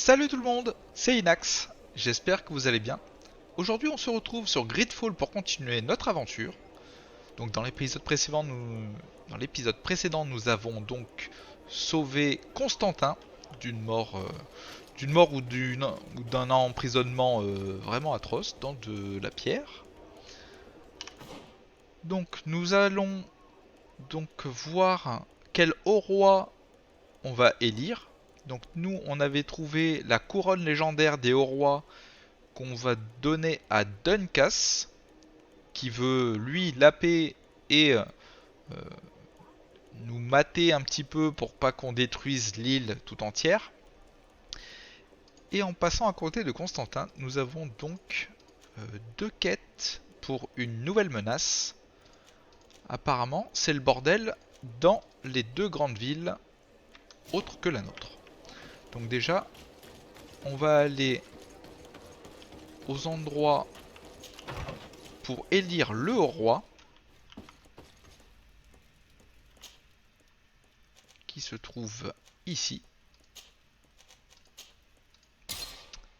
Salut tout le monde, c'est Inax, j'espère que vous allez bien. Aujourd'hui on se retrouve sur Gridfall pour continuer notre aventure. Donc dans l'épisode précédent nous avons donc sauvé Constantin d'une mort, ou d'un emprisonnement vraiment atroce dans de la pierre. Donc nous allons donc voir quel haut roi on va élire. Donc nous on avait trouvé la couronne légendaire des hauts rois qu'on va donner à Duncas, qui veut lui la paix et nous mater un petit peu pour pas qu'on détruise l'île tout entière. Et en passant à côté de Constantin, nous avons donc deux quêtes pour une nouvelle menace. Apparemment, c'est le bordel dans les deux grandes villes autres que la nôtre. Donc déjà, on va aller aux endroits pour élire le roi, qui se trouve ici.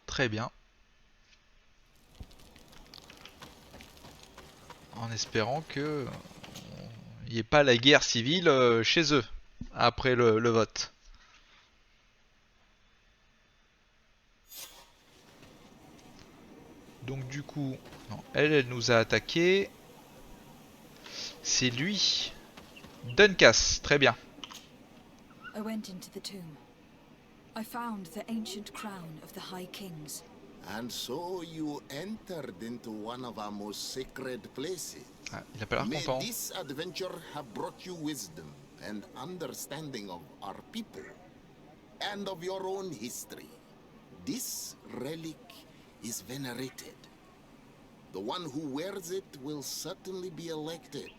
Très bien. En espérant que il n'y ait pas la guerre civile chez eux après le vote. Donc du coup, non, elle nous a attaqué. C'est lui. Duncas, très bien. I went into the tomb. I found the ancient crown of the High Kings. And so you entered into one of our most sacred places. Ah, il a pas l'air May content. this adventure have brought you wisdom and understanding of our people and of your own history. This relic is venerated. The one who wears it will certainly be elected.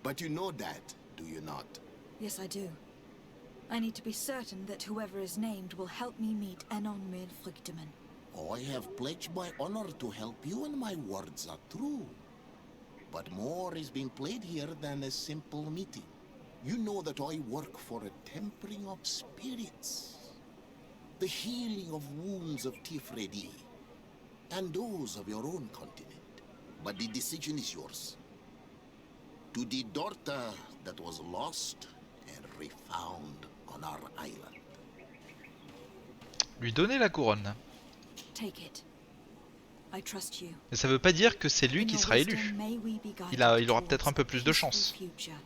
But you know that, do you not? Yes, I do. I need to be certain that whoever is named will help me meet Enon Milfrichtemann. I have pledged my honor to help you, and my words are true. But more is being played here than a simple meeting. You know that I work for a tempering of spirits, the healing of wounds of Tifredi, and those of your own continent. But the decision is yours. To the daughter that was lost and refound on our island. Lui donner la couronne. Take it. I trust you. Mais ça veut pas dire que c'est lui In qui your sera wisdom, élu. may we be guided Il aura peut-être un peu towards a plus de peaceful chance. future.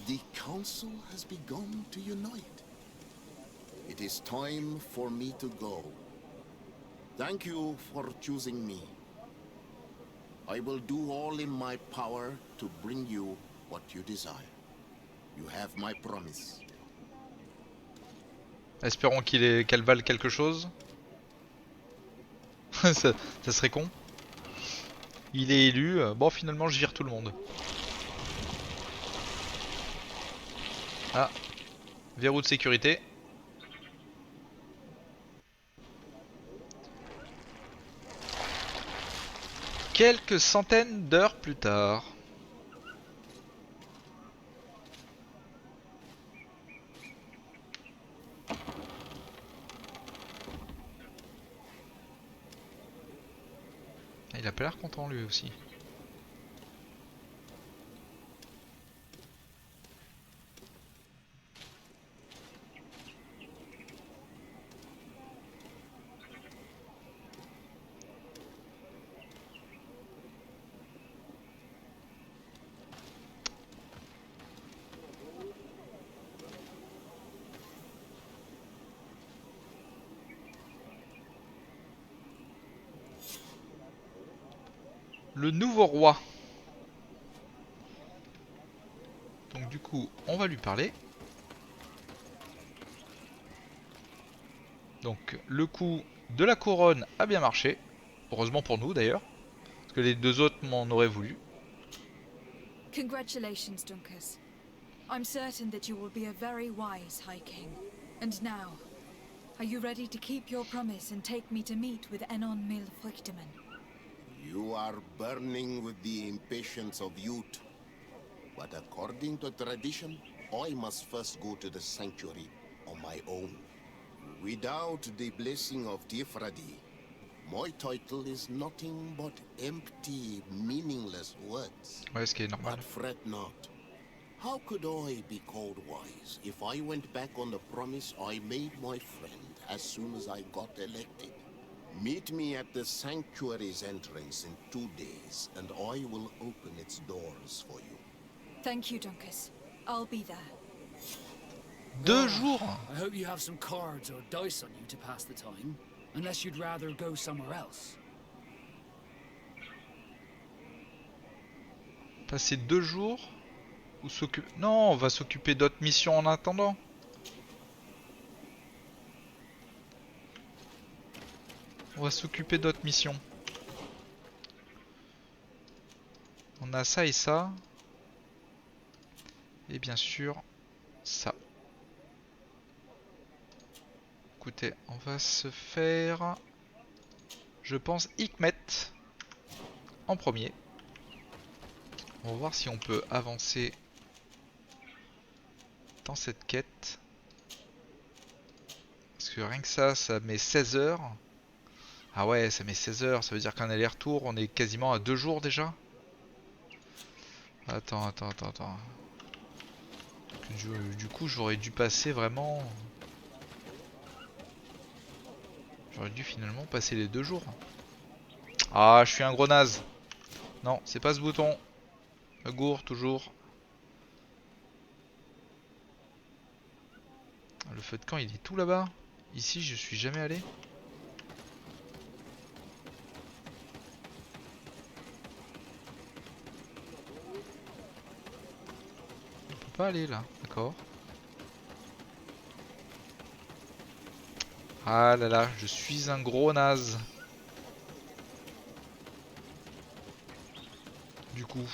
The council has begun to unite. It is time for me to go. Thank you for choosing me. I will do all in my power to bring you what you desire. You have my promise. Espérons qu'elle vale quelque chose. ça serait con. Il est élu. Bon, finalement, je vire tout le monde. Ah, verrou de sécurité. Quelques centaines d'heures plus tard. Il a pas l'air content lui aussi. Le nouveau roi. Donc du coup, on va lui parler. Donc le coup de la couronne a bien marché. Heureusement pour nous d'ailleurs. Parce que les deux autres m'en auraient voulu. Congratulations, Duncas. I'm certain that you will be a very wise High King. And now, are you ready to keep your promise and take me to meet with Enon Milfrichtemann? You are burning with the impatience of youth. But according to tradition, I must first go to the sanctuary on my own. Without the blessing of Tifradi, my title is nothing but empty, meaningless words. Ouais, ce qui est normal. But fret not. How could I be called wise if I went back on the promise I made my friend as soon as I got elected? Meet me at the sanctuary's entrance in 2 days, and I will open its doors for you. Thank you, Dunkus. I'll be there. 2 jours. I hope you have some cards or dice on you to pass the time, unless you'd rather go somewhere else. Passer 2 jours ou s'occuper... Non, on va s'occuper d'autres missions en attendant. On va s'occuper d'autres missions. On a ça et ça. Et bien sûr, ça. Écoutez, on va se faire... Je pense Hikmet en premier. On va voir si on peut avancer dans cette quête. Parce que rien que ça met 16 heures. Ah ouais, ça met 16 heures, ça veut dire qu'un aller-retour, on est quasiment à 2 jours déjà. Attends. Du coup, j'aurais dû passer vraiment... J'aurais dû finalement passer les 2 jours. Ah, je suis un gros naze. Non, c'est pas ce bouton. Le gourd, toujours. Le feu de camp, il est tout là-bas. Ici, je suis jamais allé. On peut pas aller là, d'accord. Ah là là, je suis un gros naze. Du coup.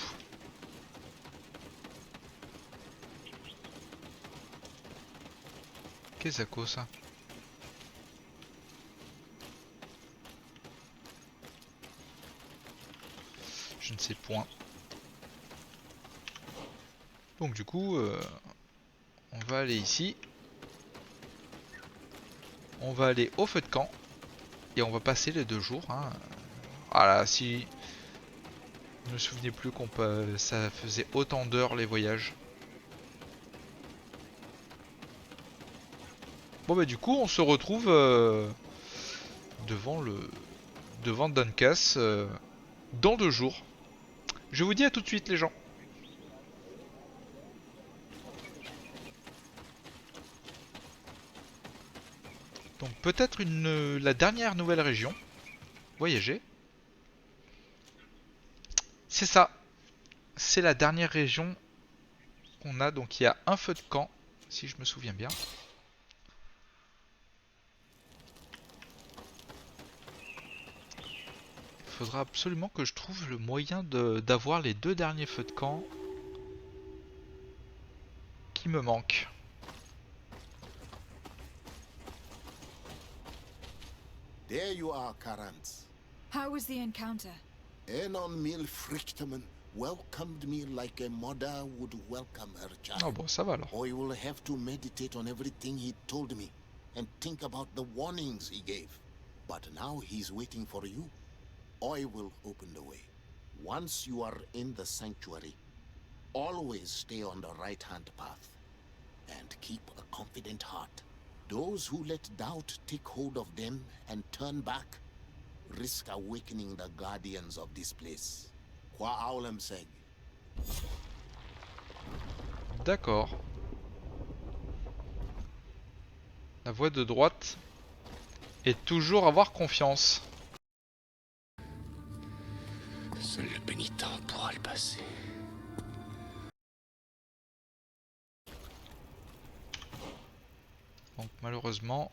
Qu'est-ce que ça cause ça? Je ne sais point. Donc du coup, on va aller ici. On va aller au feu de camp. Et on va passer les 2 jours. Hein. Voilà, si... Je me souvenais plus qu'on peut... ça faisait autant d'heures les voyages. Bon bah du coup on se retrouve devant Dunkas dans 2 jours. Je vous dis à tout de suite les gens. Donc peut-être la dernière nouvelle région. Voyager. C'est ça. C'est la dernière région qu'on a. Donc il y a un feu de camp, si je me souviens bien. Il faudra absolument que je trouve le moyen d'avoir les 2 derniers feux de camp qui me manquent. There you are, Karantz. How was the encounter? Enon Mil Frichtman welcomed me like a mother would welcome her child. Oh bon, ça va alors. I will have to meditate on everything he told me and think about the warnings he gave. But now he's waiting for you. I will open the way. Once you are in the sanctuary, always stay on the right-hand path and keep a confident heart. Those who let doubt take hold of them and turn back risk awakening the guardians of this place. Kwa Aulem Seg. D'accord. La voie de droite est toujours avoir confiance. Seul le pénitent pourra le passer. Donc malheureusement,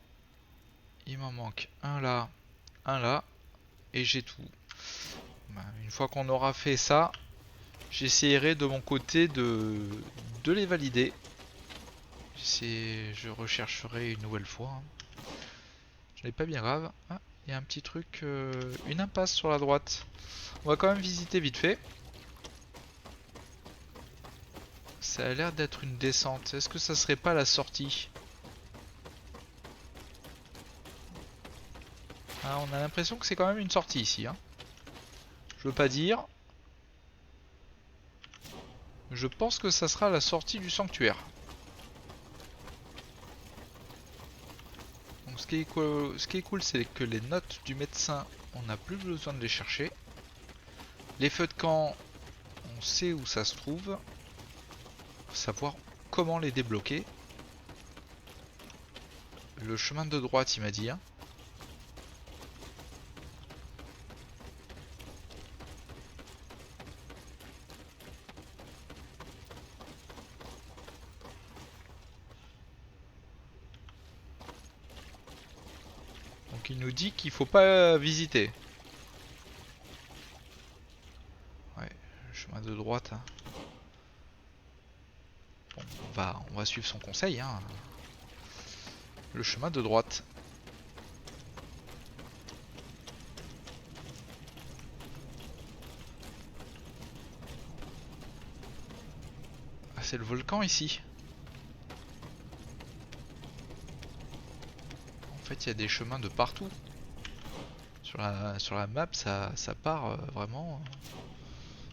il m'en manque un là, et j'ai tout. Bah, une fois qu'on aura fait ça, j'essaierai de mon côté de les valider. Je rechercherai une nouvelle fois. Hein. Je n'ai pas bien grave. Ah, il y a un petit truc, une impasse sur la droite. On va quand même visiter vite fait. Ça a l'air d'être une descente. Est-ce que ça serait pas la sortie? Ah, on a l'impression que c'est quand même une sortie ici. Hein. Je veux pas dire. Je pense que ça sera la sortie du sanctuaire. Donc ce qui est cool, c'est que les notes du médecin, on n'a plus besoin de les chercher. Les feux de camp, on sait où ça se trouve. Faut savoir comment les débloquer. Le chemin de droite, il m'a dit. Hein. Donc il nous dit qu'il faut pas visiter. Ouais, le chemin de droite. Hein. Bon, on va suivre son conseil. Hein. Le chemin de droite. Ah, c'est le volcan ici. En fait, il y a des chemins de partout. Sur la map, ça part vraiment...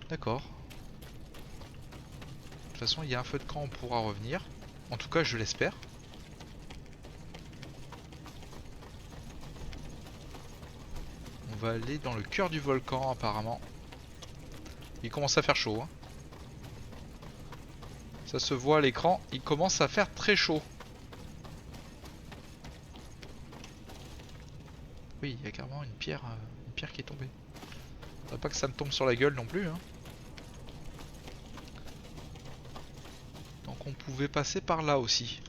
D'accord. De toute façon, il y a un feu de camp, on pourra revenir. En tout cas, je l'espère. On va aller dans le cœur du volcan, apparemment. Il commence à faire chaud. Hein. Ça se voit à l'écran, il commence à faire très chaud. Oui, il y a carrément une pierre qui est tombée. Faudrait pas que ça me tombe sur la gueule non plus. Hein. Donc on pouvait passer par là aussi.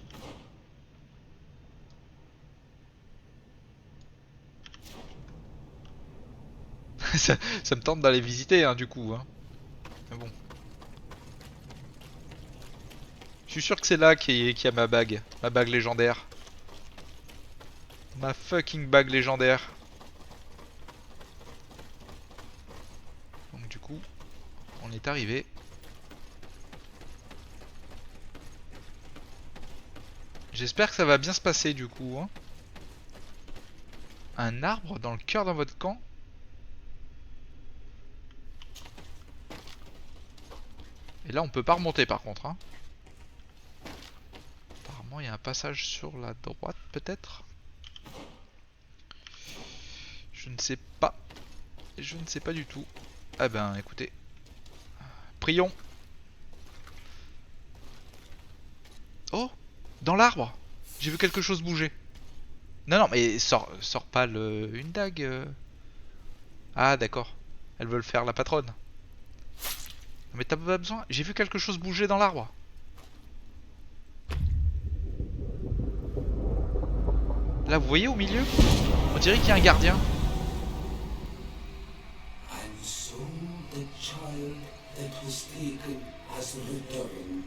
ça me tente d'aller visiter hein, du coup. Hein. Mais bon. Je suis sûr que c'est là qu'il y a ma bague légendaire. Ma fucking bague légendaire. Donc du coup, on est arrivé. J'espère que ça va bien se passer du coup. Hein. Un arbre dans le cœur d'un volcan. Et là on peut pas remonter par contre. Hein. Apparemment il y a un passage sur la droite peut-être. Je ne sais pas. Je ne sais pas du tout. Ah ben écoutez. Prions. Oh, dans l'arbre. J'ai vu quelque chose bouger. Non, non, mais sors pas une dague. Ah, d'accord. Elles veulent faire la patronne. Mais t'as pas besoin. J'ai vu quelque chose bouger dans l'arbre. Là, vous voyez au milieu? On dirait qu'il y a un gardien. And so the child that was taken has returned,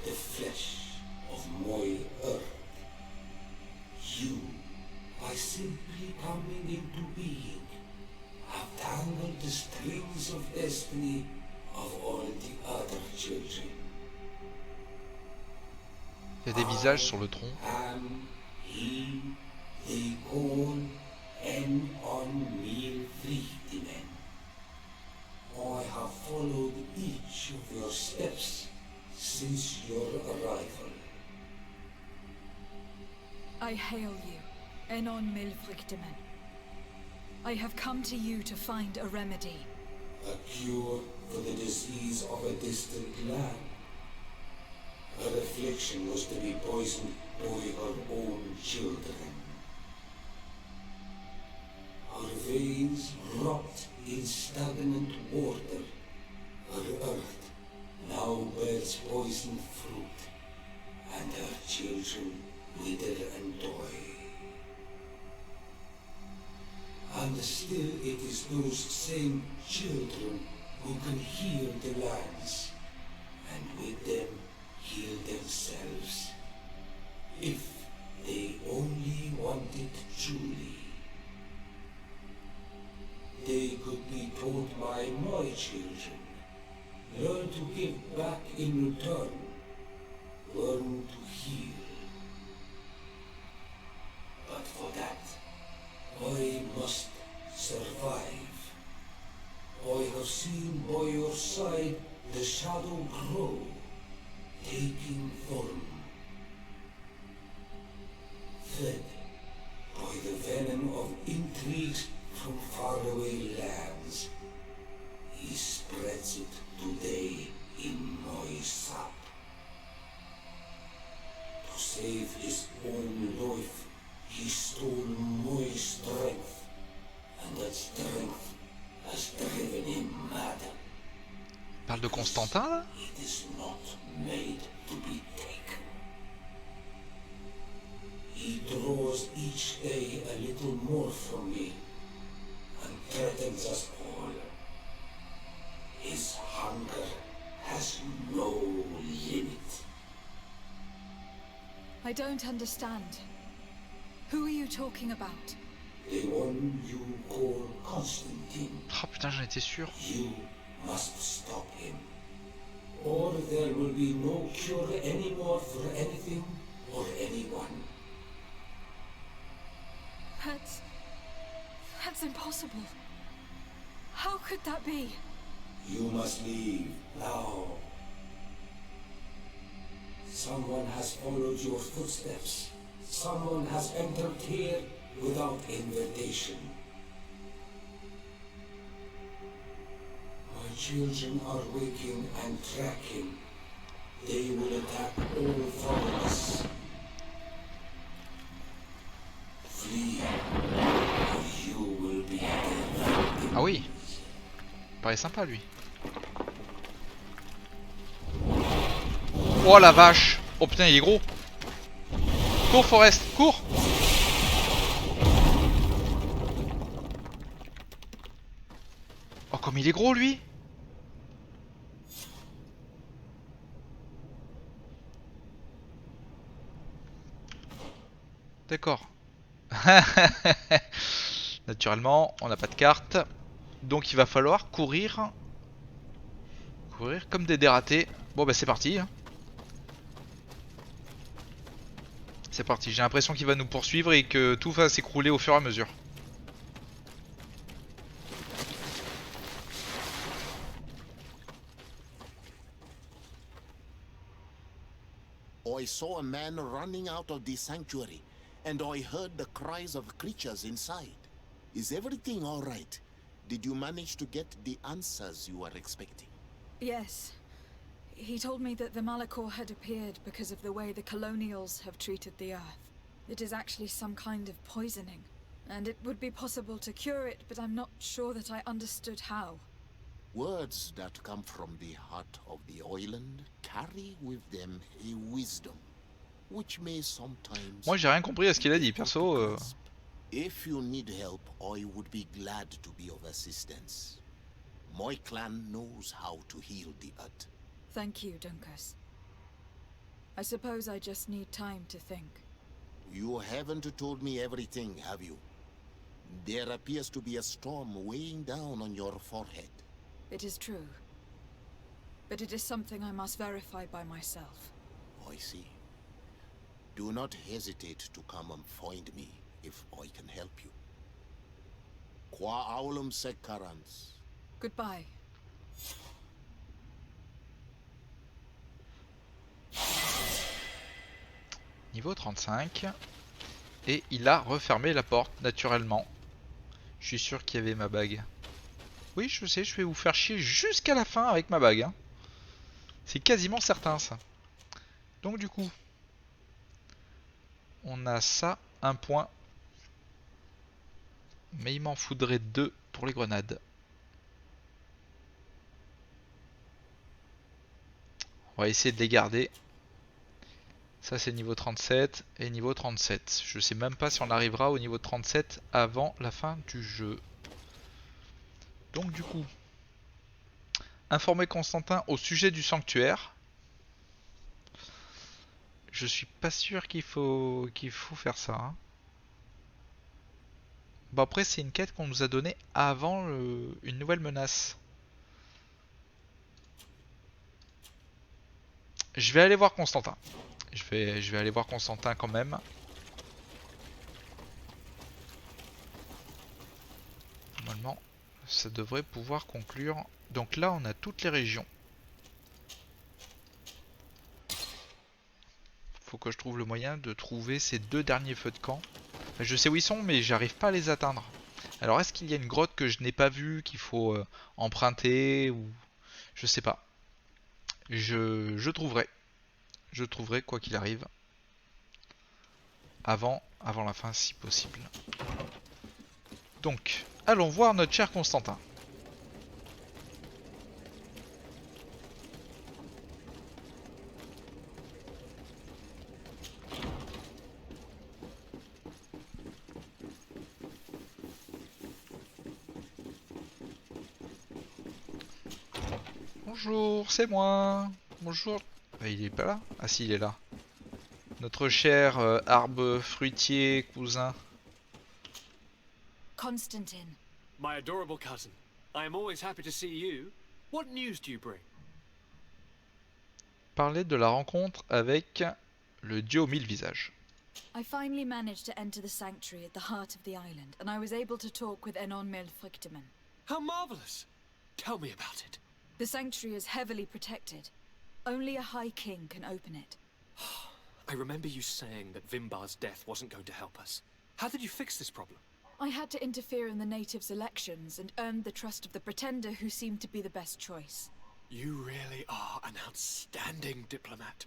the flesh of my earth. You, by simply coming into being, have tangled the strings of destiny of all the other children. Il y a des visages sur le tronc. Am he they call Enon Milfridimen. I have followed each of your steps since your arrival. I hail you, Enon Milfrictimen. I have come to you to find a remedy. A cure for the disease of a distant land. Her affliction was to be poisoned by her own children. Her veins rot in stagnant water. Her earth now bears poisoned fruit, and her children wither and die. And still it is those same children who can heal the lands, and with them heal themselves, if they only want it truly. They could be taught by my children, learn to give back in return, learn to heal. But for that, I survive. I have seen by your side the shadow grow, taking form. Fed by the venom of intrigues from faraway lands, he spreads it today in my sap. To save his own life, he stole my strength, and that strength has driven him mad. Parle de Constantin là? It is not made to be taken. He draws each day a little more from me, and threatens us all. His hunger has no limit. I don't understand. Who are you talking about? The one you call Constantine. Oh putain, j'en étais sûr. You must stop him, or there will be no cure anymore for anything or anyone. That's impossible. How could that be? You must leave now. Someone has followed your footsteps. Someone has entered here without invitation. My children are waking and tracking. They will attack all foreigners. Flee, or you will be dead. Ah oui. Il paraît sympa lui. Oh la vache. Oh putain, il est gros. Cours Forest, cours. Oh comme il est gros lui. D'accord. Naturellement, on n'a pas de carte. Donc il va falloir courir. Courir comme des dératés. Bon bah c'est parti. C'est parti. J'ai l'impression qu'il va nous poursuivre et que tout va s'écrouler au fur et à mesure. I saw a man running out of the sanctuary, and I heard the cries of creatures inside. Is everything all right? Did you manage to get the answers you were expecting? Yes. He told me that the Malachor had appeared because of the way the colonials have treated the Earth. It is actually some kind of poisoning, and it would be possible to cure it, but I'm not sure that I understood how. Words that come from the heart of the island carry with them a wisdom, which may sometimes... Moi j'ai rien compris à ce qu'il a dit, perso. If you need help, I would be glad to be of assistance. My clan knows how to heal the earth. Thank you, Dunkus. I suppose I just need time to think. You haven't told me everything, have you? There appears to be a storm weighing down on your forehead. It is true. But it is something I must verify by myself. I see. Do not hesitate to come and find me if I can help you. Qua aulum secarans. Goodbye. Niveau 35. Et il a refermé la porte, naturellement. Je suis sûr qu'il y avait ma bague. Oui, je sais, je vais vous faire chier jusqu'à la fin avec ma bague. Hein. C'est quasiment certain, ça. Donc, du coup, on a ça, un point. Mais il m'en faudrait 2 pour les grenades. On va essayer de les garder. Ça c'est niveau 37 et niveau 37. Je sais même pas si on arrivera au niveau 37 avant la fin du jeu. Donc du coup, informer Constantin au sujet du sanctuaire. Je suis pas sûr qu'il faut faire ça. Hein. Bon après c'est une quête qu'on nous a donnée avant une nouvelle menace. Je vais aller voir Constantin. Je vais aller voir Constantin quand même. Normalement, ça devrait pouvoir conclure. Donc là, on a toutes les régions. Faut que je trouve le moyen de trouver ces 2 derniers feux de camp. Je sais où ils sont, mais j'arrive pas à les atteindre. Alors, est-ce qu'il y a une grotte que je n'ai pas vue, qu'il faut emprunter ou... Je sais pas. Je trouverai. Je trouverai quoi qu'il arrive. Avant la fin si possible. Donc, allons voir notre cher Constantin. Bonjour, c'est moi. Bonjour. Ah, il est pas là? Ah si, il est là. Notre cher arbre fruitier cousin. Constantine. My adorable cousin, I am always happy to see you. What news do you bring? Parler de la rencontre avec le dieu aux 1000 visages. I finally managed to enter the sanctuary at the heart of the island, and I was able to talk with Enon Milfrichteman. How marvelous! Tell me about it. The sanctuary is heavily protected. Only a High King can open it. I remember you saying that Vimbar's death wasn't going to help us. How did you fix this problem? I had to interfere in the natives' elections and earned the trust of the Pretender, who seemed to be the best choice. You really are an outstanding diplomat.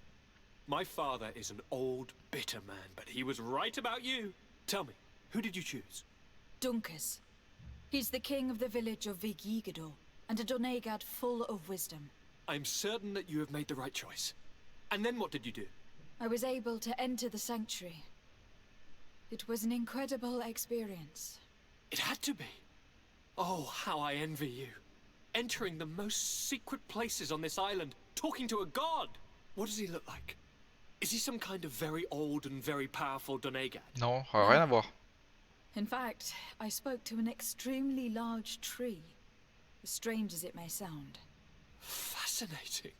My father is an old, bitter man, but he was right about you. Tell me, who did you choose? Dunkus. He's the king of the village of Vigigador, and a Donegad full of wisdom. I'm certain that you have made the right choice. And then what did you do? I was able to enter the sanctuary. It was an incredible experience. It had to be. Oh, how I envy you. Entering the most secret places on this island, talking to a god. What does he look like? Is he some kind of very old and very powerful Donegad? Non, rien à voir. In fact, I spoke to an extremely large tree, as strange as it may sound. Fascinating.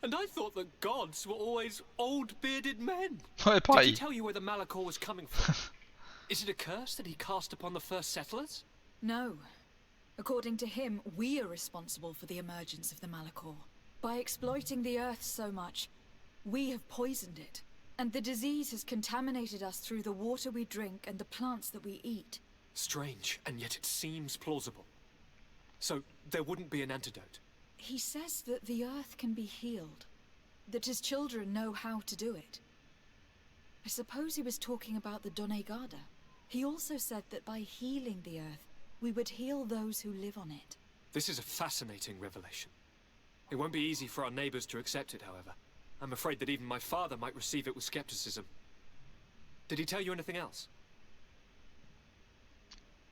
And I thought that gods were always old bearded men. Ouais, Did he pareil. tell you where the Malachor was coming from? Is it a curse that he cast upon the first settlers? No. According to him, we are responsible for the emergence of the Malachor. By exploiting the earth so much, we have poisoned it. And the disease has contaminated us through the water we drink and the plants that we eat. Strange, and yet it seems plausible. So, there wouldn't be an antidote? He says that the earth can be healed. That his children know how to do it. I suppose he was talking about the Donegada. He also said that by healing the earth, we would heal those who live on it. This is a fascinating revelation. It won't be easy for our neighbors to accept it, however. I'm afraid that even my father might receive it with skepticism. Did he tell you anything else?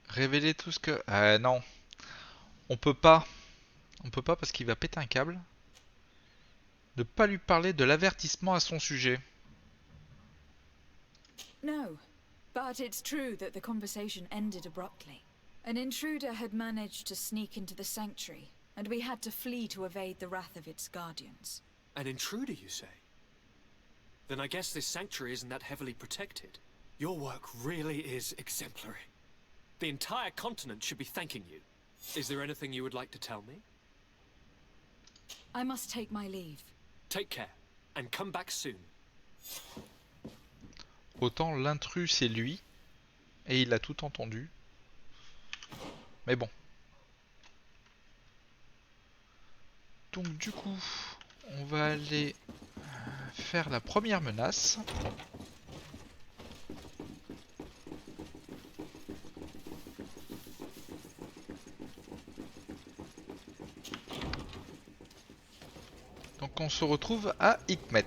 Révéler tout ce que... non. On peut pas. On peut pas parce qu'il va péter un câble. Ne pas lui parler de l'avertissement à son sujet. No, but it's true that the conversation ended abruptly. An intruder had managed to sneak into the sanctuary, and we had to flee to evade the wrath of its guardians. An intruder, you say? Then I guess this sanctuary isn't that heavily protected. Your work really is exemplary. The entire continent should be thanking you. Is there anything you would like to tell me? I must take my leave. Take care, and come back soon. Autant l'intrus c'est lui, et il a tout entendu. Mais bon. Donc du coup, on va aller faire la première menace. Donc on se retrouve à Hikmet.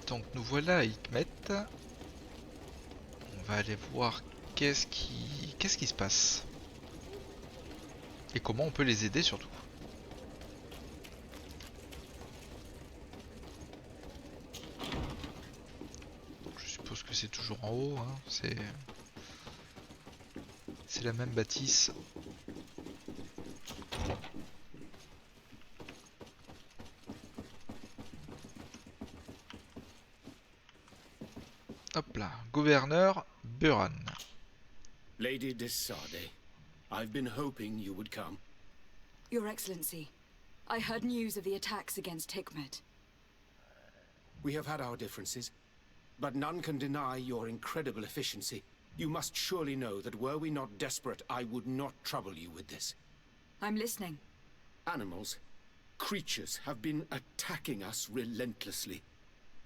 Donc nous voilà à Hikmet. On va aller voir qu'est-ce qui se passe. Et comment on peut les aider surtout. Je suppose que c'est toujours en haut, hein. C'est la même bâtisse. Hop là, gouverneur Buran. Lady Desade, I've been hoping you would come. Your Excellency, I heard news of the attacks against Hikmet. We have had our differences, but none can deny your incredible efficiency. You must surely know that were we not desperate, I would not trouble you with this. I'm listening. Animals, creatures have been attacking us relentlessly.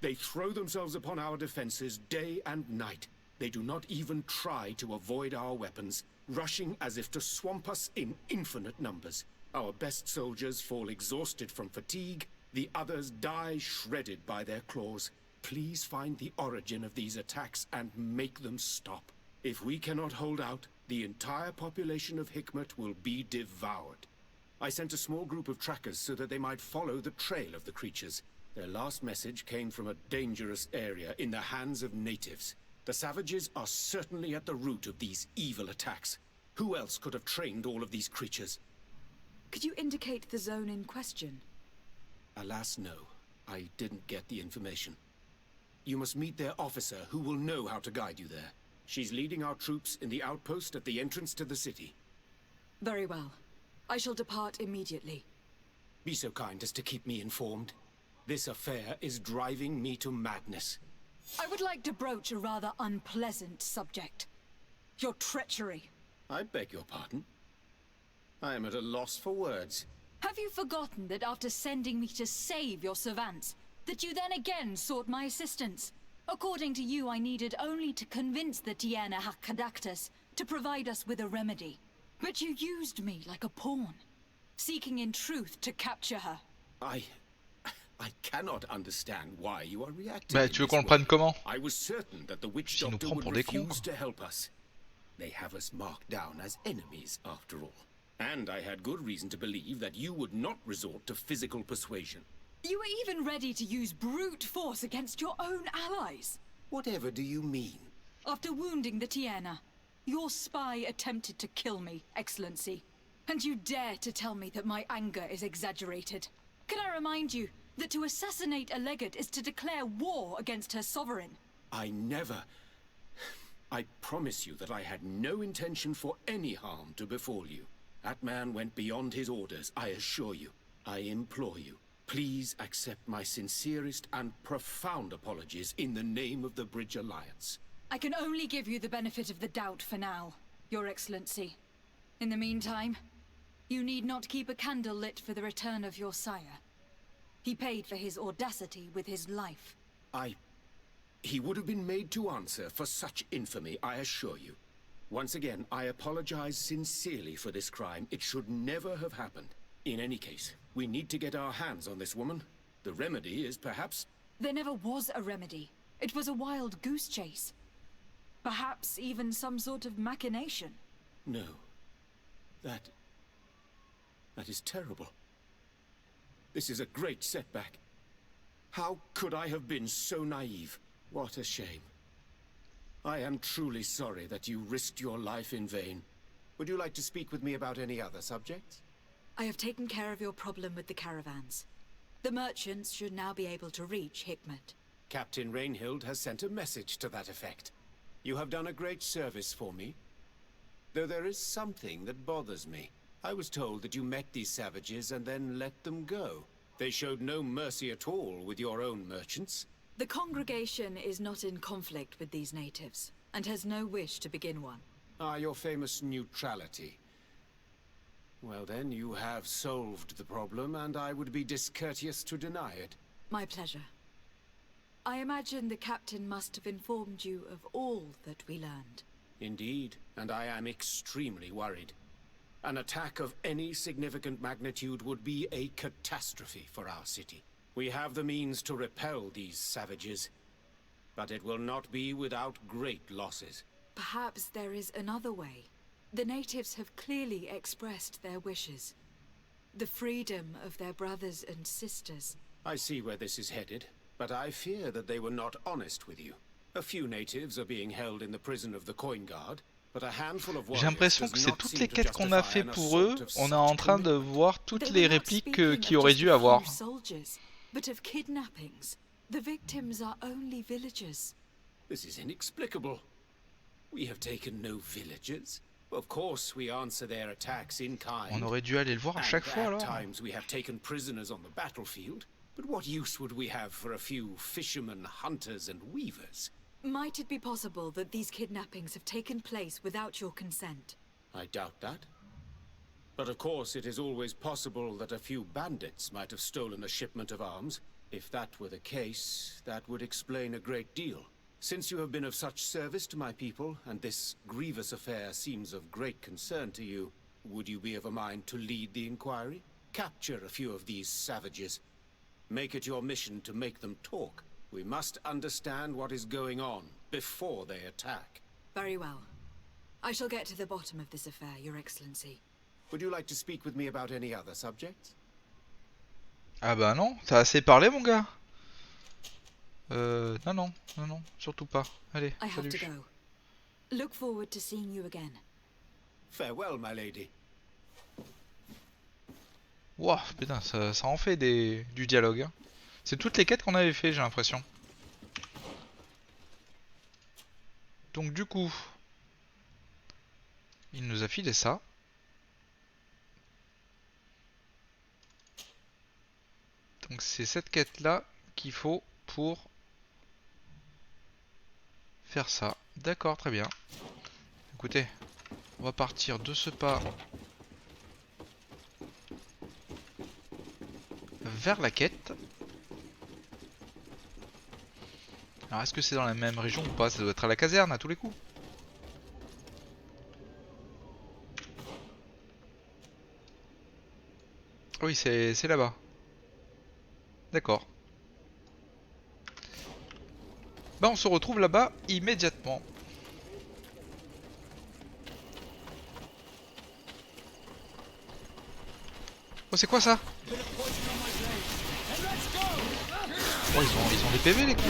They throw themselves upon our defenses day and night. They do not even try to avoid our weapons, rushing as if to swamp us in infinite numbers. Our best soldiers fall exhausted from fatigue, the others die shredded by their claws. Please find the origin of these attacks and make them stop. If we cannot hold out, the entire population of Hikmet will be devoured. I sent a small group of trackers so that they might follow the trail of the creatures. Their last message came from a dangerous area in the hands of natives. The savages are certainly at the root of these evil attacks. Who else could have trained all of these creatures? Could you indicate the zone in question? Alas, no. I didn't get the information. You must meet their officer, who will know how to guide you there. She's leading our troops in the outpost at the entrance to the city. Very well. I shall depart immediately. Be so kind as to keep me informed. This affair is driving me to madness. I would like to broach a rather unpleasant subject. Your treachery. I beg your pardon? I am at a loss for words. Have you forgotten that after sending me to save your servants, that you then again sought my assistance? According to you, I needed only to convince the Tiana Hakkadactus to provide us with a remedy. But you used me like a pawn, seeking in truth to capture her. I cannot understand why you are reacting. Bah, tu veux qu'on le prenne comment? I was certain that the witch S'il nous doctor prend would pour des cons. refuse to help us. They have us marked down as enemies, after all. And I had good reason to believe that you would not resort to physical persuasion. You were even ready to use brute force against your own allies. Whatever do you mean? After wounding the Tiana, your spy attempted to kill me, Excellency. And you dare to tell me that my anger is exaggerated. Can I remind you that to assassinate a legate is to declare war against her sovereign? I never... I promise you that I had no intention for any harm to befall you. That man went beyond his orders, I assure you. I implore you, please accept my sincerest and profound apologies in the name of the Bridge Alliance. I can only give you the benefit of the doubt for now, Your Excellency. In the meantime, you need not keep a candle lit for the return of your sire. He paid for his audacity with his life. He would have been made to answer for such infamy, I assure you. Once again, I apologize sincerely for this crime. It should never have happened. In any case, we need to get our hands on this woman. The remedy is perhaps... There never was a remedy. It was a wild goose chase. Perhaps even some sort of machination. No. That is terrible. This is a great setback. How could I have been so naive? What a shame. I am truly sorry that you risked your life in vain. Would you like to speak with me about any other subjects? I have taken care of your problem with the caravans. The merchants should now be able to reach Hikmet. Captain Rainhild has sent a message to that effect. You have done a great service for me. Though there is something that bothers me. I was told that you met these savages and then let them go. They showed no mercy at all with your own merchants. The congregation is not in conflict with these natives, and has no wish to begin one. Ah, your famous neutrality. Well then, you have solved the problem, and I would be discourteous to deny it. My pleasure. I imagine the captain must have informed you of all that we learned. Indeed, and I am extremely worried. An attack of any significant magnitude would be a catastrophe for our city. We have the means to repel these savages, but it will not be without great losses. Perhaps there is another way. The natives have clearly expressed their wishes. The freedom of their brothers and sisters. I see where this is headed, but I fear that they were not honest with you. A few natives are being held in the prison of the Coin Guard, but a handful of J'ai l'impression que c'est toutes les quêtes qu'on a fait pour eux, on est en train de voir toutes les répliques qu'ils auraient dû avoir. But of kidnappings. The victims are only villagers. This is inexplicable. We have taken no villagers. Of course, we answer their attacks in kind. On aurait dû aller le voir à chaque fois, At alors. times we have taken prisoners on the battlefield. But what use would we have for a few fishermen, hunters, and weavers? Might it be possible that these kidnappings have taken place without your consent? I doubt that. But of course, it is always possible that a few bandits might have stolen a shipment of arms. If that were the case, that would explain a great deal. Since you have been of such service to my people, and this grievous affair seems of great concern to you, would you be of a mind to lead the inquiry? Capture a few of these savages. Make it your mission to make them talk. We must understand what is going on before they attack. Very well. I shall get to the bottom of this affair, Your Excellency. Would you like to speak with me about any other subjects? Ah bah non, t'as assez parlé, mon gars. Non, surtout pas. Allez, I have salut. to go. Look forward to seeing you again. Farewell, my lady. Wouah, putain, ça en fait du dialogue. Hein. C'est toutes les quêtes qu'on avait fait, j'ai l'impression. Donc du coup, il nous a filé ça. Donc c'est cette quête-là qu'il faut pour faire ça. D'accord, très bien. Écoutez, on va partir de ce pas vers la quête. Alors est-ce que c'est dans la même région ou pas? Ça doit être à la caserne à tous les coups. Oui, c'est là-bas. D'accord. Bah on se retrouve là-bas immédiatement. Oh c'est quoi ça? Oh ils ont des PV les cons.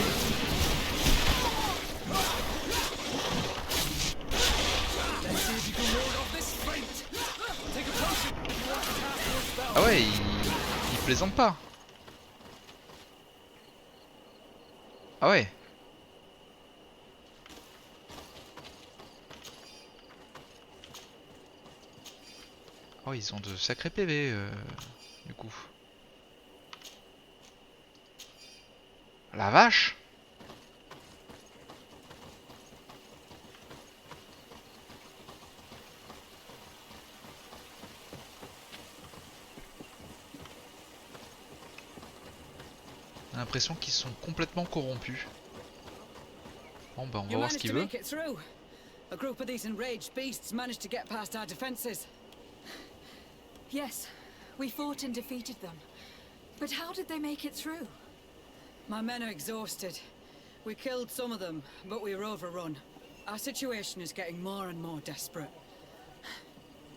Ah ouais ils plaisantent pas. Ah ouais. Oh ils ont de sacrés PV du coup. La vache. On a l'impression qu'ils sont complètement corrompus. Bon bah on va voir ce qu'il veut. A group of these enraged beasts managed to get past our defenses. Yes, we fought and defeated them. But how did they make it through? My men are exhausted. We killed some of them, but we were overrun. Our situation is getting more and more desperate.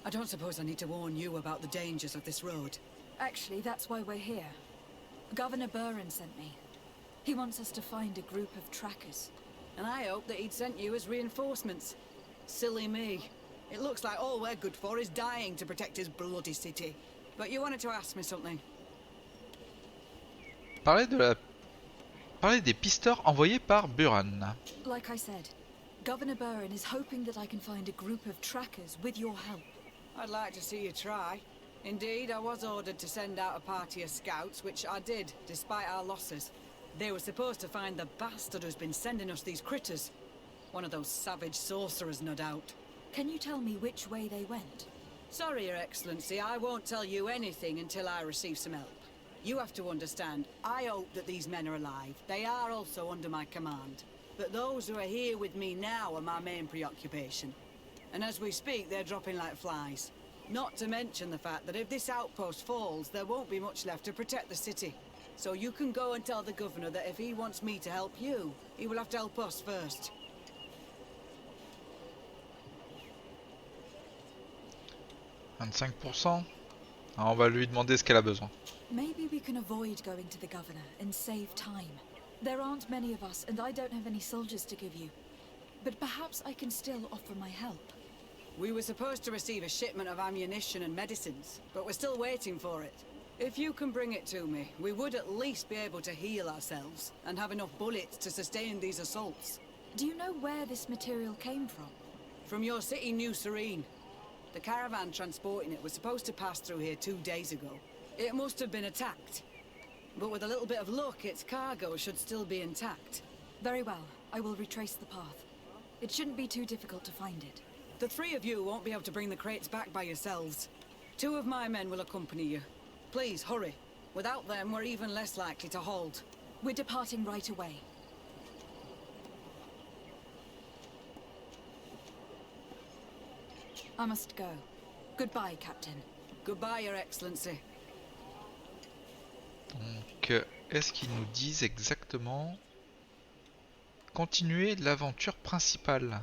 I don't suppose I need to warn you about the dangers of this road. Actually, that's why we're here. Governor Buren sent me. He wants us to find a group of trackers. And I hope that he'd sent you as reinforcements. Silly me. It looks like all we're good for is dying to protect his bloody city. But you wanted to ask me something. Parler des pisteurs envoyés par Buren. Like I said, Governor Buren is hoping that I can find a group of trackers with your help. I'd like to see you try. Indeed, I was ordered to send out a party of scouts, which I did, despite our losses. They were supposed to find the bastard who's been sending us these critters. One of those savage sorcerers, no doubt. Can you tell me which way they went? Sorry, Your Excellency, I won't tell you anything until I receive some help. You have to understand, I hope that these men are alive. They are also under my command. But those who are here with me now are my main preoccupation. And as we speak, they're dropping like flies. Not to mention the fact that if this outpost falls, there won't be much left to protect the city. So you can go and tell the governor that if he wants me to help you, he will have to help us first. 25%. Ah, on va lui demander ce qu'elle a besoin. Maybe we can avoid going to the governor and save time. There aren't many of us, and I don't have any soldiers to give you. But perhaps I can still offer my help. We were supposed to receive a shipment of ammunition and medicines, but we're still waiting for it. If you can bring it to me, we would at least be able to heal ourselves and have enough bullets to sustain these assaults. Do you know where this material came from? From your city, New Serene. The caravan transporting it was supposed to pass through here 2 days ago. It must have been attacked. But with a little bit of luck, its cargo should still be intact. Very well. I will retrace the path. It shouldn't be too difficult to find it. The 3 of you won't be able to bring the crates back by yourselves. 2 of my men will accompany you. Please, hurry. Without them, we're even less likely to hold. We're departing right away. I must go. Goodbye, Captain. Goodbye, Your Excellency. Donc, est-ce qu'ils nous disent exactement... Continuer l'aventure principale.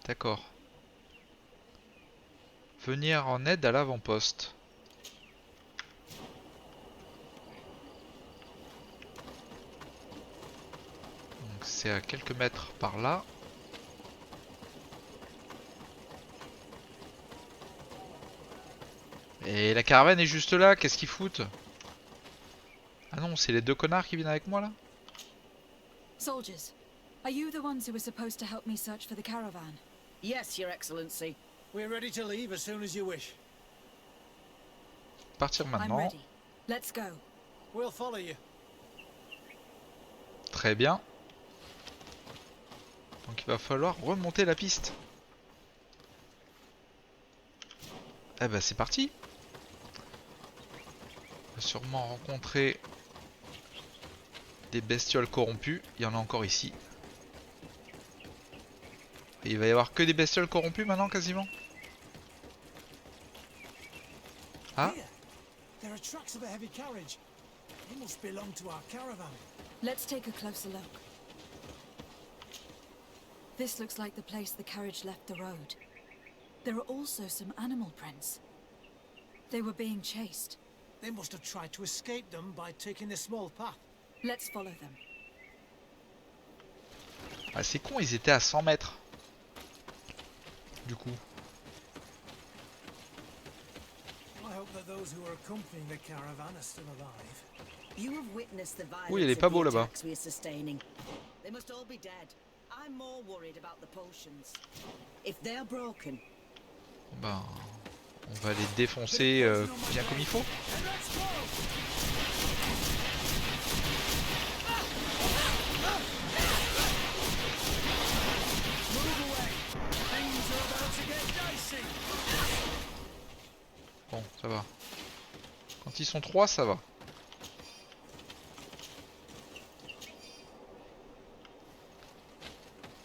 D'accord. Venir en aide à l'avant-poste. Donc c'est à quelques mètres par là. Et la caravane est juste là, qu'est-ce qu'ils foutent? Ah non, c'est les 2 connards qui viennent avec moi là? Soldiers, are you the ones who were supposed to help me search for the caravan? Yes, Your Excellency. We're ready to leave as soon as you wish. Partir I'm maintenant. ready. Let's go. We'll follow you. Très bien. Donc il va falloir remonter la piste. Eh ben c'est parti. On va sûrement rencontrer des bestioles corrompues. Il y en a encore ici. Et il va y avoir que des bestioles corrompues maintenant quasiment. Ah, Here, there are tracks of a heavy carriage. They must belong to our caravan. Let's take a closer look. This looks like the place the carriage left the road. There are also some animal prints. They were being chased. They must have tried to escape them by taking this small path. Let's follow them. ah c'est con, ils étaient à 100 mètres. Du coup. I hope that those who are accompanying the caravan are still alive. You have witnessed the violence Oui, elle est of pas the beau là-bas. attacks we are sustaining. They must all be dead. I'm more worried about the potions. If they're broken, Ben, on va les défoncer bien comme il faut. Bon, ça va. Quand ils sont 3, ça va.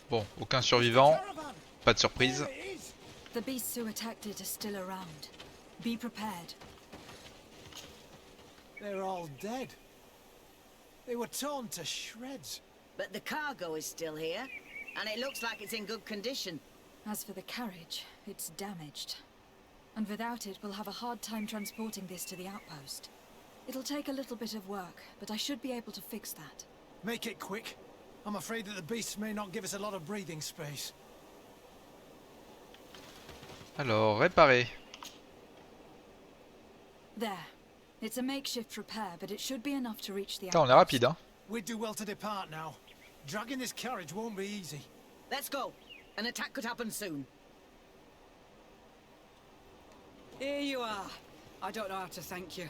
Bon, aucun survivant. Pas de surprise. The beasts who attacked it are still around. Be prepared. They're all dead. They were torn to shreds. but the cargo is still here, and it looks like it's in good condition. As for the carriage, it's damaged. And without it, we'll have a hard time transporting this to the outpost. It'll take a little bit of work, but I should be able to fix that. Make it quick. I'm afraid that the beasts may not give us a lot of breathing space. Alors, réparer. There. It's a makeshift repair, but it should be enough to reach the Putain, on est outpost. rapide, hein. We'd do well to depart now. Dragging this carriage won't be easy. Let's go. An attack could happen soon. Here you are. I don't know how to thank you.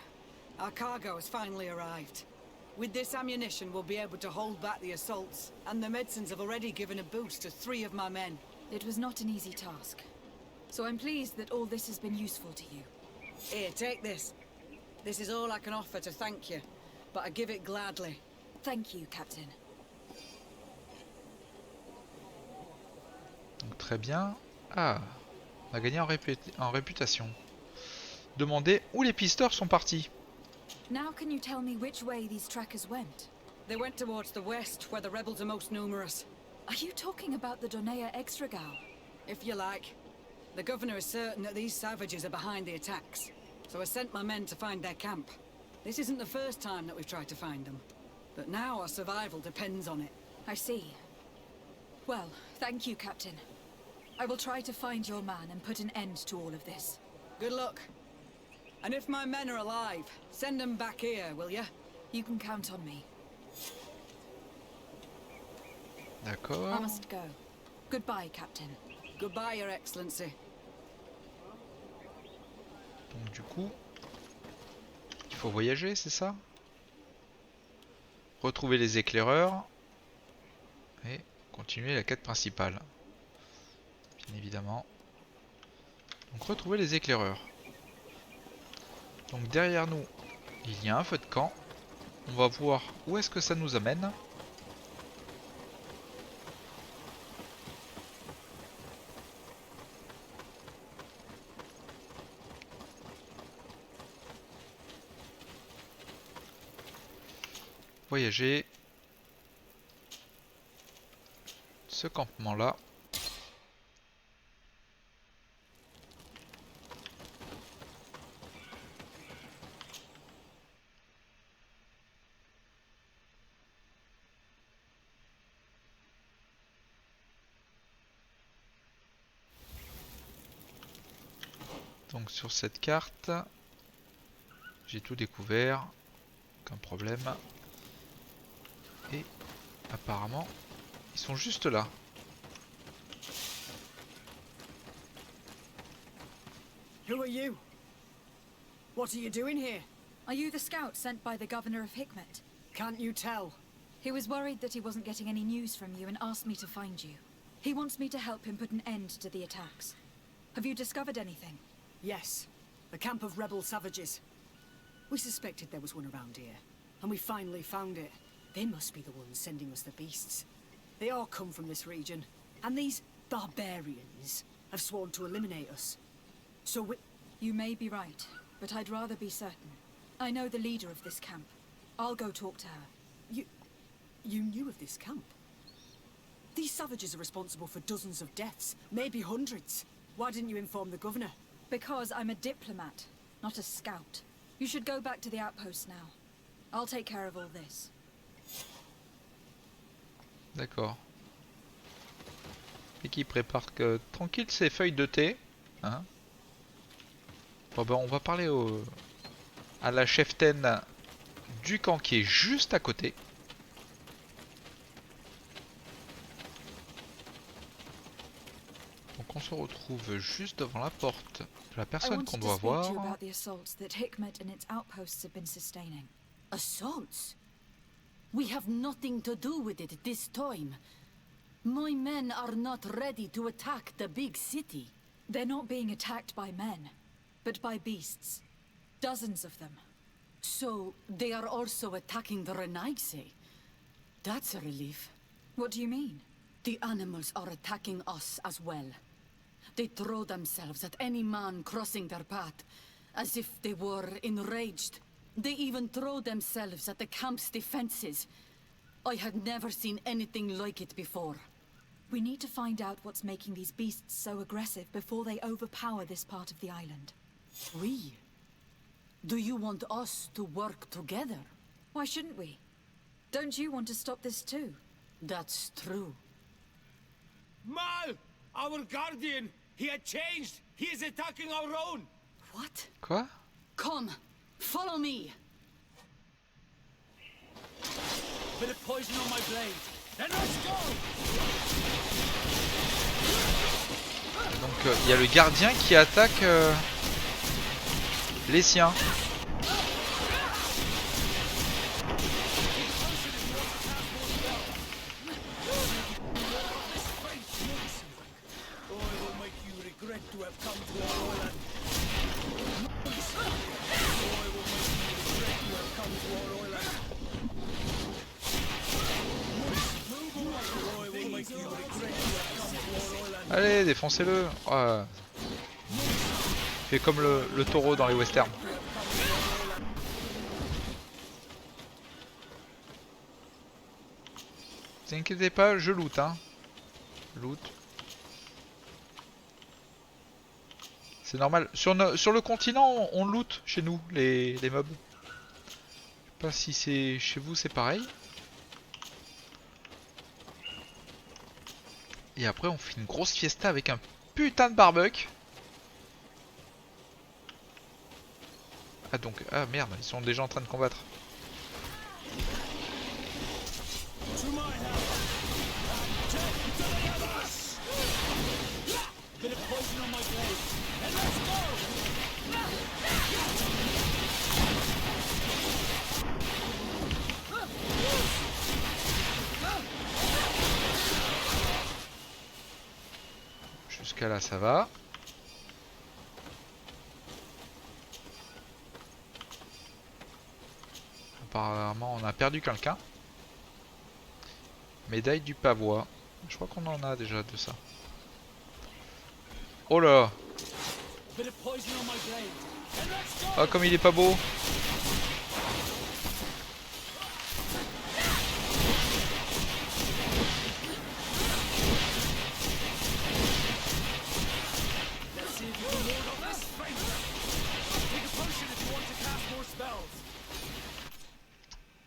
Our cargo has finally arrived. With this ammunition, we'll be able to hold back the assaults, and the medicines have already given a boost to 3 of my men. It was not an easy task. So I'm pleased that all this has been useful to you. Here, take this. This is all I can offer to thank you, but I give it gladly. Thank you, Captain. Donc, très bien. Ah, on a gagné en réputation. Demandez où les pisteurs sont partis. Now can you tell me which way these trackers went? They went towards the west, where the rebels are most numerous. Are you talking about the Donea Extragal? If you like. The governor is certain that these savages are behind the attacks, so I sent my men to find their camp. This isn't the first time that we've tried to find them, but now our survival depends on it. I see. Well, thank you, Captain. I will try to find your man and put an end to all of this. Good luck. And if my men are alive, send them back here, will you? You can count on me. D'accord. I must go. Goodbye, Captain. Goodbye, Your Excellency. Donc du coup, il faut voyager, c'est ça? Retrouver les éclaireurs. Et continuer la quête principale. Bien évidemment. Donc retrouver les éclaireurs. Donc derrière nous, il y a un feu de camp. On va voir où est-ce que ça nous amène. Voyager. Ce campement-là. Donc sur cette carte, j'ai tout découvert, aucun problème. Et apparemment, ils sont juste là. Who are you? What are you doing here? Are you the scout sent by the governor of Hikmet? Can't you tell? He was worried that he wasn't getting any news from you and asked me to find you. He wants me to help him put an end to the attacks. Have you discovered anything? Yes. A camp of rebel savages. We suspected there was one around here, and we finally found it. They must be the ones sending us the beasts. They all come from this region, and these barbarians have sworn to eliminate us. So we... You may be right, but I'd rather be certain. I know the leader of this camp. I'll go talk to her. You knew of this camp? These savages are responsible for dozens of deaths, maybe hundreds. Why didn't you inform the governor? Because I'm a diplomat, not a scout. You should go back to the outpost now. I'll take care of all this. D'accord. Et qui prépare tranquille ses feuilles de thé. Hein. Bon ben on va parler à la cheftaine du camp qui est juste à côté. Donc on se retrouve juste devant la porte de la personne qu'on doit voir. Assaults? We have nothing to do with it this time. My men are not ready to attack the big city. They're not being attacked by men, but by beasts. Dozens of them. So, they are also attacking the Renaigse. That's a relief. What do you mean? The animals are attacking us as well. They throw themselves at any man crossing their path, as if they were enraged. They even throw themselves at the camp's defenses. I had never seen anything like it before. We need to find out what's making these beasts so aggressive before they overpower this part of the island. We? Do you want us to work together? Why shouldn't we? Don't you want to stop this too? That's true. Mal! Our guardian! He had changed! He is attacking our own! What? Quoi? Come! Follow me! Bit of poison on my blade. Then let's go! Donc il y a le gardien qui attaque les siens. Allez, défoncez-le. Oh. Fait comme le taureau dans les westerns. Ne vous inquiétez pas, je loot, hein. Loot. C'est normal. Sur le continent, on loot chez nous, les mobs. Je sais pas si c'est chez vous, c'est pareil. Et après on fait une grosse fiesta avec un putain de barbecue. Ah donc, ah merde, ils sont déjà en train de combattre. Jusqu'à là, ça va. Apparemment, on a perdu quelqu'un. Médaille du pavois. Je crois qu'on en a déjà de ça. Oh là! Oh, comme il est pas beau!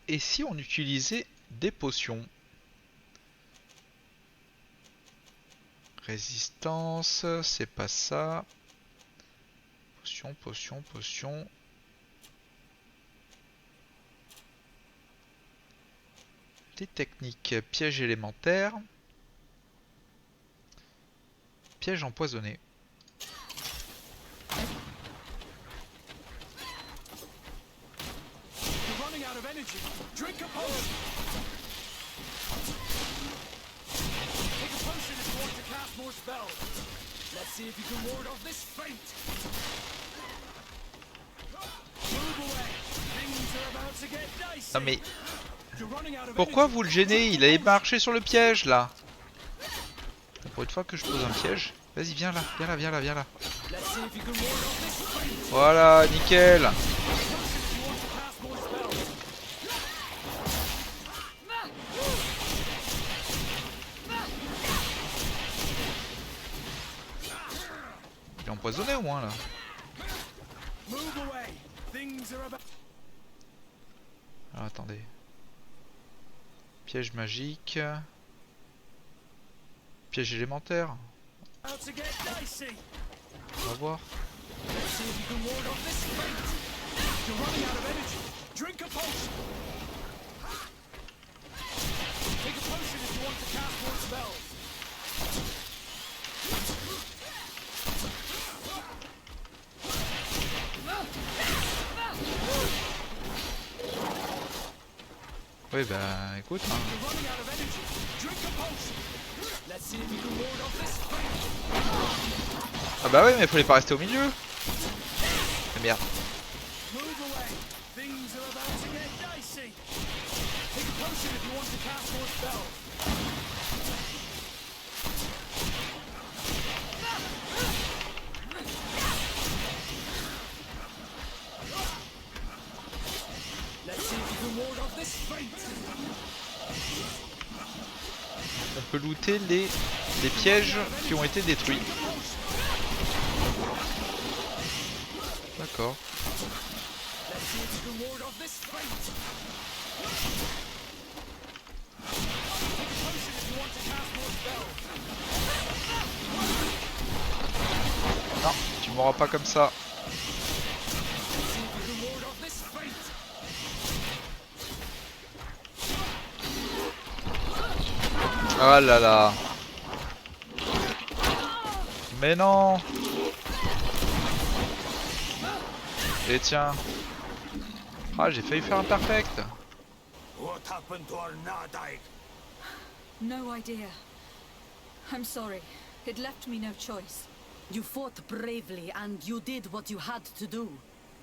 Et si on utilisait des potions? Résistance, c'est pas ça. Potion, potion, potion. Des techniques, piège élémentaire. Piège empoisonné. Non mais... Pourquoi vous le gênez? Il allait marcher sur le piège là. Pour une fois que je pose un piège. Vas-y, viens là, viens là, viens là, viens là. Voilà, nickel. Il est empoisonné au moins là. Alors attendez. Piège magique. Piège élémentaire. On va voir. Oui bah écoute hein. Ah bah ouais mais fallait pas rester au milieu. Ah, merde. On peut looter les pièges qui ont été détruits. D'accord. Non, tu m'auras pas comme ça. Ah là là. Mais non. Et tiens. Ah, j'ai failli faire un perfect. What happened to our Nardike? No idea. I'm sorry. It left me no choice. You fought bravely and you did what you had to do.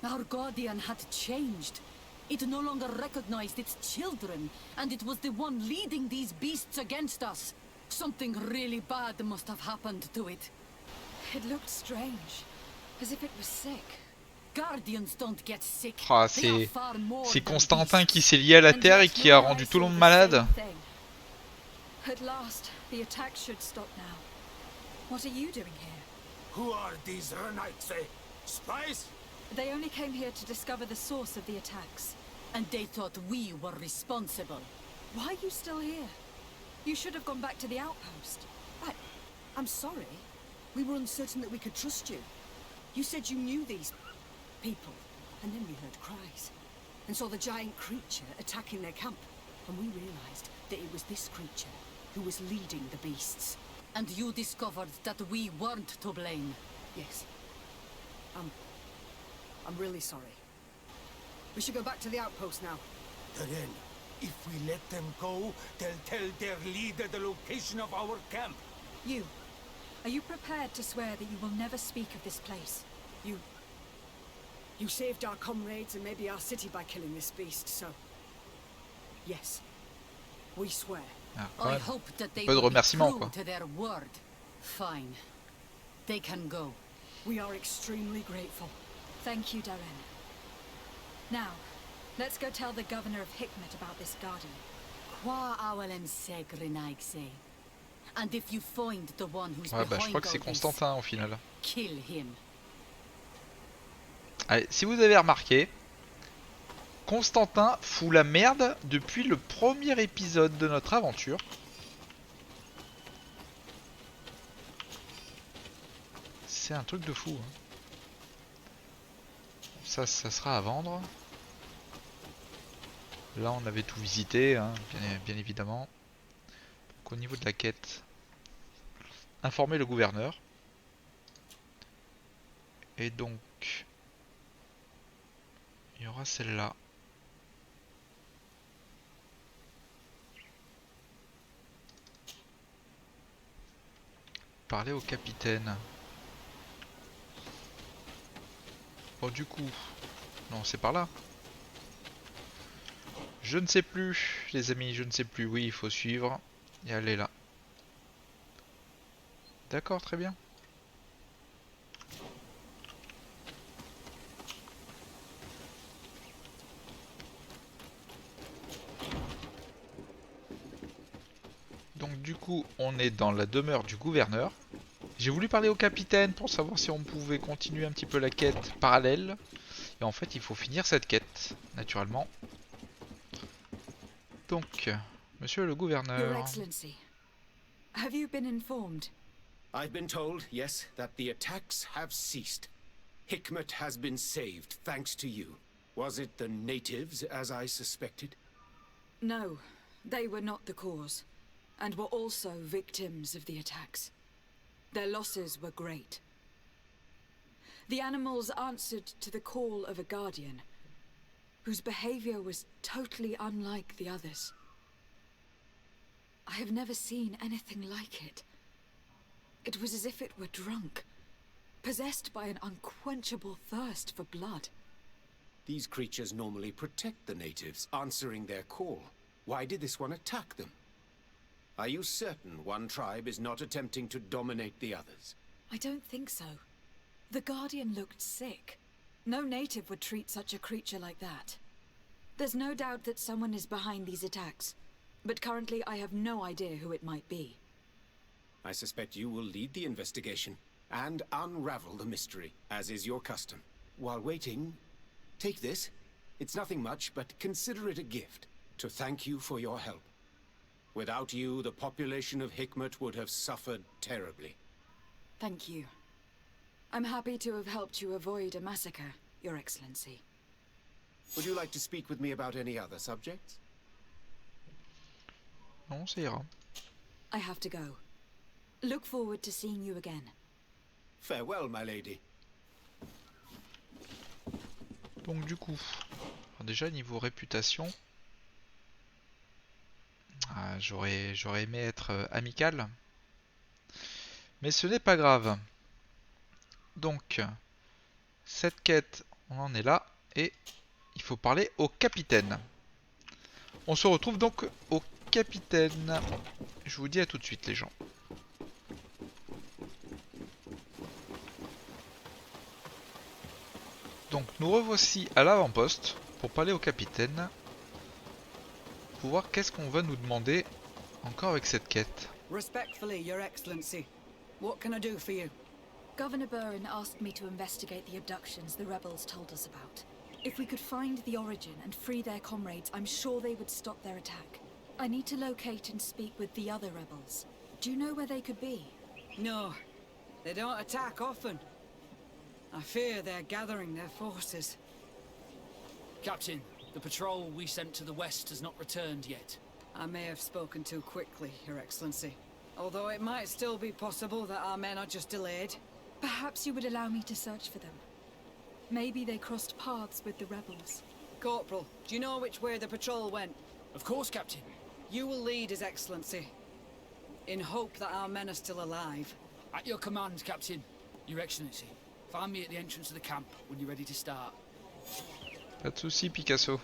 Our guardian had changed. It no longer recognized its children, and it was the one leading these beasts against us. Something really bad must have happened to it. It looked strange, as if it was sick. Guardians don't get sick. Ah, c'est Constantin qui s'est lié à la terre et qui a rendu tout le monde malade. At last, the attack should stop now. What are you doing here? Who are these Renites? Spies? They only came here to discover the source of the attacks. And they thought we were responsible. Why are you still here? You should have gone back to the outpost. I'm sorry. We were uncertain that we could trust you. You said you knew these people, and then we heard cries, and saw the giant creature attacking their camp, and we realized that it was this creature who was leading the beasts. And you discovered that we weren't to blame. Yes. I'm really sorry. We should go back to the outpost now. Then, if we let them go, they'll tell their leader the location of our camp. You. Are you prepared to swear that you will never speak of this place? You saved our comrades and maybe our city by killing this beast, so... Yes. We swear. Ah, quand I même. hope that they Peu de will be remerciements, true quoi. to their word. Fine. They can go. We are extremely grateful. Thank you, Darren. Now, let's go tell the governor of Hikmet about this guardian. Qua awalen segrenaigse. And if you find the one who's Ouais, bah je behind crois que c'est all this, Constantin au final. kill him. Allez, si vous avez remarqué, Constantin fout la merde depuis le premier épisode de notre aventure. C'est un truc de fou. Hein. Ça sera à vendre. Là, on avait tout visité, hein, bien évidemment. Donc, au niveau de la quête, informer le gouverneur. Et donc, il y aura celle-là. Parler au capitaine. Bon, du coup, non, c'est par là. Je ne sais plus, les amis, je ne sais plus. Oui, il faut suivre et aller là. D'accord, très bien. Donc du coup, on est dans la demeure du gouverneur. J'ai voulu parler au capitaine pour savoir si on pouvait continuer un petit peu la quête parallèle. Et en fait, il faut finir cette quête, naturellement. Donc, monsieur le gouverneur... Your Excellency, have you been informed? I've been told, yes, that the attacks have ceased. Hikmet has been saved, thanks to you. Was it the natives, as I suspected? No, they were not the cause, and were also victims of the attacks. Their losses were great. The animals answered to the call of a guardian, whose behavior was totally unlike the others. I have never seen anything like it. It was as if it were drunk, possessed by an unquenchable thirst for blood. These creatures normally protect the natives, answering their call. Why did this one attack them? Are you certain one tribe is not attempting to dominate the others? I don't think so. The Guardian looked sick. No native would treat such a creature like that. There's no doubt that someone is behind these attacks, but currently I have no idea who it might be. I suspect you will lead the investigation and unravel the mystery, as is your custom. While waiting, take this. It's nothing much, but consider it a gift to thank you for your help. Without you, the population of Hikmet would have suffered terribly. Thank you. I'm happy to have helped you avoid a massacre, Your Excellency. Would you like to speak with me about any other subjects? Non, ça ira. I have to go. Look forward to seeing you again. Farewell, my lady. Donc du coup, alors déjà niveau réputation, j'aurais aimé être amical, mais ce n'est pas grave. Donc, cette quête, on en est là, et il faut parler au capitaine. On se retrouve donc au capitaine. Je vous dis à tout de suite les gens. Donc nous revoici à l'avant-poste pour parler au capitaine, pour voir qu'est-ce qu'on va nous demander encore avec cette quête. Respectfully, Your Excellency. What can I do for you? Governor Burren asked me to investigate the abductions the rebels told us about. If we could find the origin and free their comrades, I'm sure they would stop their attack. I need to locate and speak with the other rebels. Do you know where they could be? No, they don't attack often. I fear they're gathering their forces. Captain, the patrol we sent to the west has not returned yet. I may have spoken too quickly, Your Excellency. Although it might still be possible that our men are just delayed. Perhaps you would allow me to search for them. Maybe they crossed paths with the rebels. Corporal, do you know which way the patrol went? Of course, Captain. You will lead, His Excellency. In hope that our men are still alive, At your command, Captain. Your Excellency. Find me at the entrance of the camp when you're ready to start. Pas de soucis, Picasso.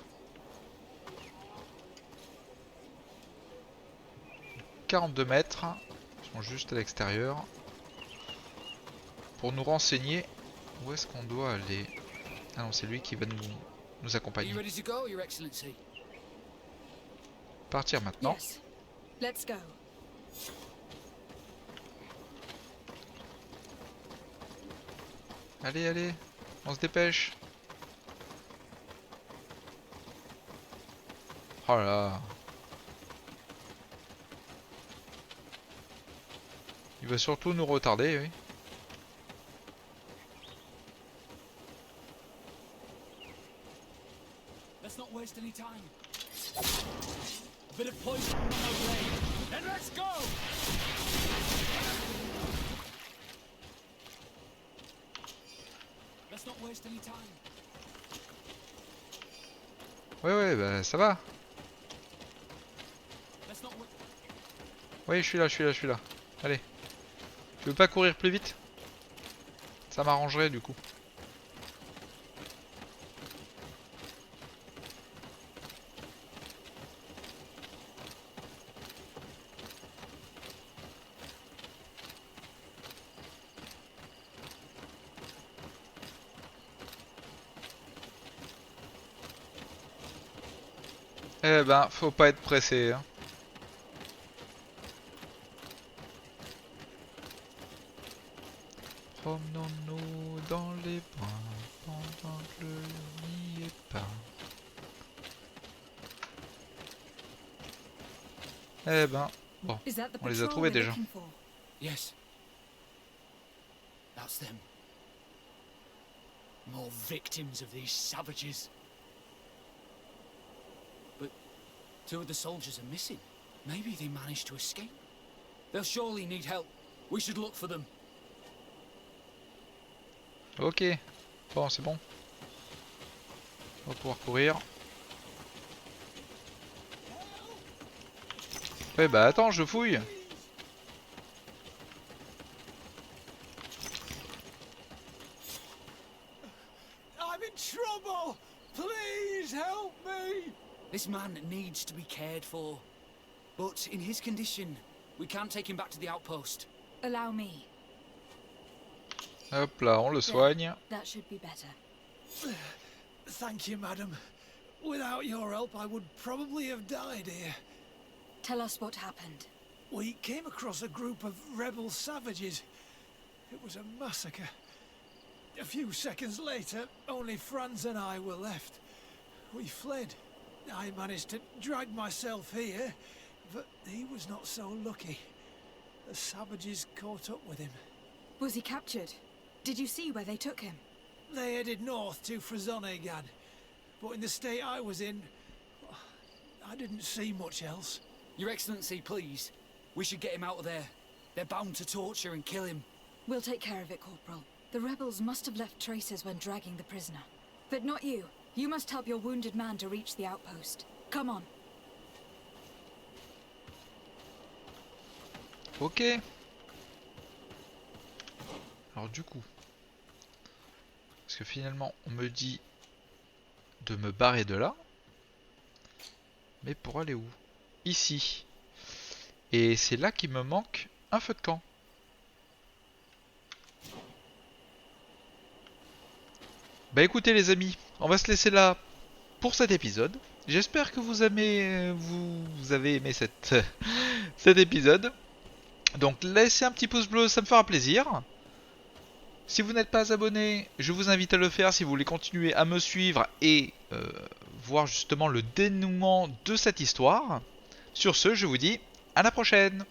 42 mètres. Ils sont juste à l'extérieur. Pour nous renseigner, où est-ce qu'on doit aller? Ah non, c'est lui qui va nous accompagner. Partir maintenant. Yes. Let's go. Allez, allez, on se dépêche. Oh là là. Il va surtout nous retarder, oui. Let's not waste any time. A bit of poison on my blade. Then let's go! Let's not waste any time. Ouais, bah ça va. Oui, je suis là. Allez. Tu veux pas courir plus vite? Ça m'arrangerait du coup. Eh ben, faut pas être pressé, hein. Promenons-nous dans les bois pendant que le n'y est pas. Eh ben, bon, on les a trouvés déjà. Yes. That's them. More victims of these savages. But 2 of the soldiers are missing. Maybe they managed to escape. They'll surely need help. We should look for them. Ok, bon c'est bon. On va pouvoir courir. Ouais bah attends, je fouille. I'm in trouble. Please help me. This man needs to be cared for. But in his condition, we can't take him back to the outpost. Allow me. Hop là, on le soigne. That should be better. Thank you, madam. Without your help, I would probably have died here. Tell us what happened. We came across a group of rebel savages. It was a massacre. A few seconds later, only Franz and I were left. We fled. I managed to drag myself here, but he was not so lucky. The savages caught up with him. Was he captured? Did you see where they took him? They headed north to Frazonegan, but in the state I was in, I didn't see much else. Your Excellency, please. We should get him out of there. They're bound to torture and kill him. We'll take care of it, Corporal. The rebels must have left traces when dragging the prisoner. But not you. You must help your wounded man to reach the outpost. Come on. Ok. Alors du coup, parce que finalement on me dit de me barrer de là, mais pour aller où? Ici. Et c'est là qu'il me manque un feu de camp. Bah écoutez les amis, on va se laisser là pour cet épisode. J'espère que vous avez aimé cet épisode. Donc laissez un petit pouce bleu, ça me fera plaisir. Si vous n'êtes pas abonné, je vous invite à le faire si vous voulez continuer à me suivre et voir justement le dénouement de cette histoire. Sur ce, je vous dis à la prochaine.